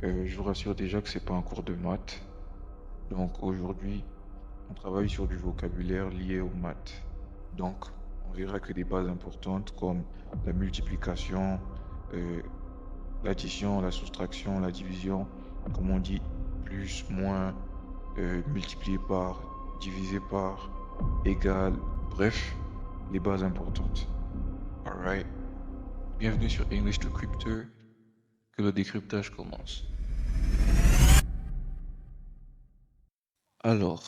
Je vous rassure déjà que c'est pas un cours de maths. Donc aujourd'hui, on travaille sur du vocabulaire lié aux maths. Donc, on verra que des bases importantes comme la multiplication, euh, l'addition, la soustraction, la division, comme on dit, plus, moins, multiplié par, divisé par, égal, bref, les bases importantes. Alright. Bienvenue sur English to Crypter, que le décryptage commence. Alors,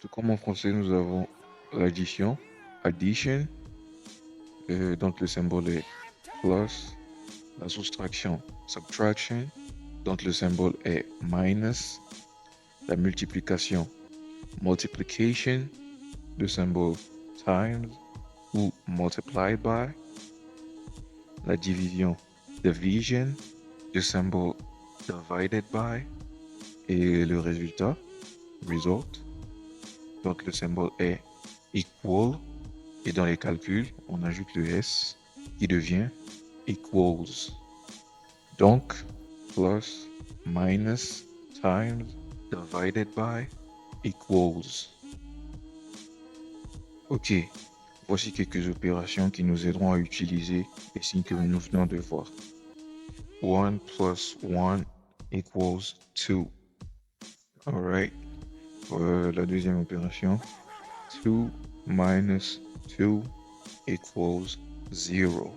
tout comme en français, nous avons l'addition, addition, donc le symbole est plus, la soustraction, subtraction, donc le symbole est minus, la multiplication, multiplication, le symbole times ou multiplied by, la division, division, le symbole divided by, et le résultat, result, donc le symbole est equal. Et dans les calculs, on ajoute le S qui devient equals. Donc, plus, minus, times, divided by, equals. Ok, voici quelques opérations qui nous aideront à utiliser les signes que nous venons de voir. 1 plus 1 equals 2. Alright, la deuxième opération. 2 minus 2 equals 0.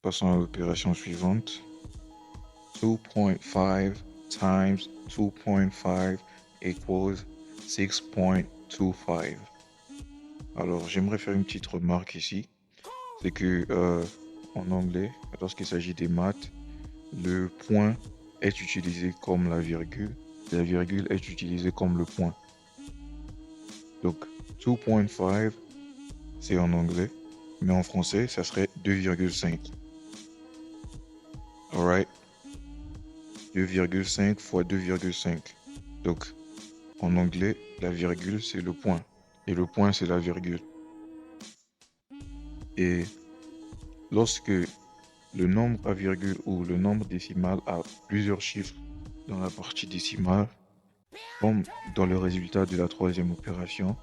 Passons à l'opération suivante. 2.5 times 2.5 equals 6.25. Alors, j'aimerais faire une petite remarque ici. C'est que en anglais, lorsqu'il s'agit des maths, le point est utilisé comme la virgule est utilisée comme le point. Donc, 2.5, c'est en anglais, mais en français, ça serait 2,5. Alright? 2,5 fois 2,5. Donc, en anglais, la virgule, c'est le point. Et le point, c'est la virgule. Et lorsque le nombre à virgule ou le nombre décimal a plusieurs chiffres dans la partie décimale, comme dans le résultat de la troisième opération,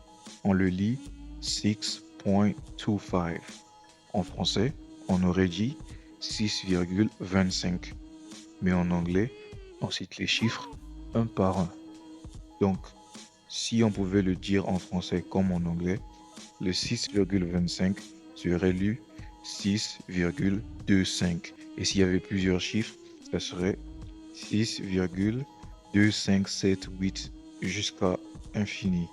on le lit 6.25. En français, on aurait dit 6,25. Mais en anglais, on cite les chiffres un par un. Donc, si on pouvait le dire en français comme en anglais, le 6,25 serait lu 6,25. Et s'il y avait plusieurs chiffres, ça serait 6,2578 jusqu'à infini.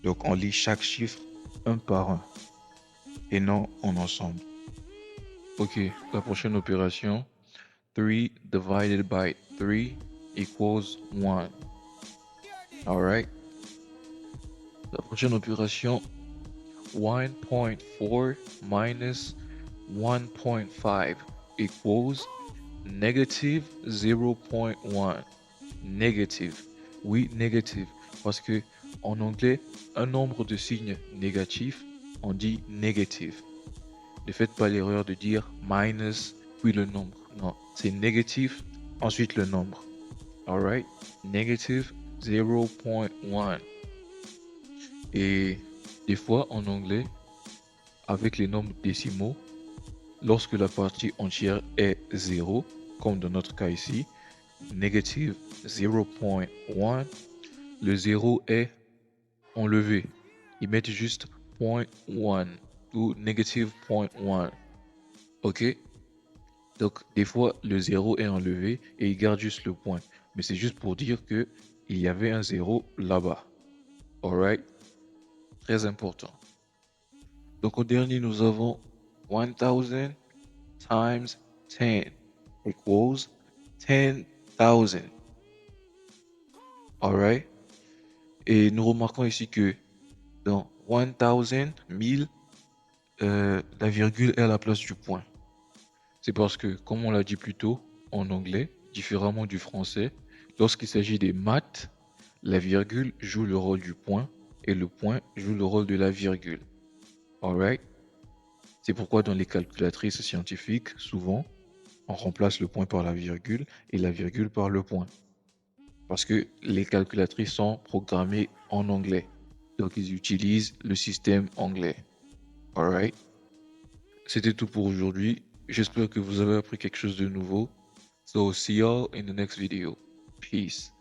Donc on lit chaque chiffre un par un et non en ensemble. Ok, la prochaine opération. 3 divided by 3 equals 1. Alright. La prochaine opération. 1.4 minus 1.5 equals negative 0.1. Négative. Oui, négative. Parce que en anglais, un nombre de signes négatifs, on dit négative. Ne faites pas l'erreur de dire minus puis le nombre. Non, c'est négatif, ensuite le nombre. Alright? Negative 0.1. Et des fois en anglais, avec les nombres décimaux, lorsque la partie entière est 0, comme dans notre cas ici, negative 0.1, le 0 est enlevé. Ils mettent juste 0.1 ou negative 0.1. Ok? Donc, des fois, le 0 est enlevé et il garde juste le point. Mais c'est juste pour dire que il y avait un 0 là-bas. Alright? Très important. Donc, au dernier, nous avons 1000 times 10 equals 10,000. Alright? Et nous remarquons ici que dans 1000, 1000, la virgule est à la place du point. C'est parce que, comme on l'a dit plus tôt, en anglais, différemment du français, lorsqu'il s'agit des maths, la virgule joue le rôle du point et le point joue le rôle de la virgule. Alright? C'est pourquoi dans les calculatrices scientifiques, souvent, On remplace le point par la virgule et la virgule par le point. Parce que les calculatrices sont programmées en anglais. Donc, ils utilisent le système anglais. Alright? C'était tout pour aujourd'hui. J'espère que vous avez appris quelque chose de nouveau. So, see y'all in the next video. Peace.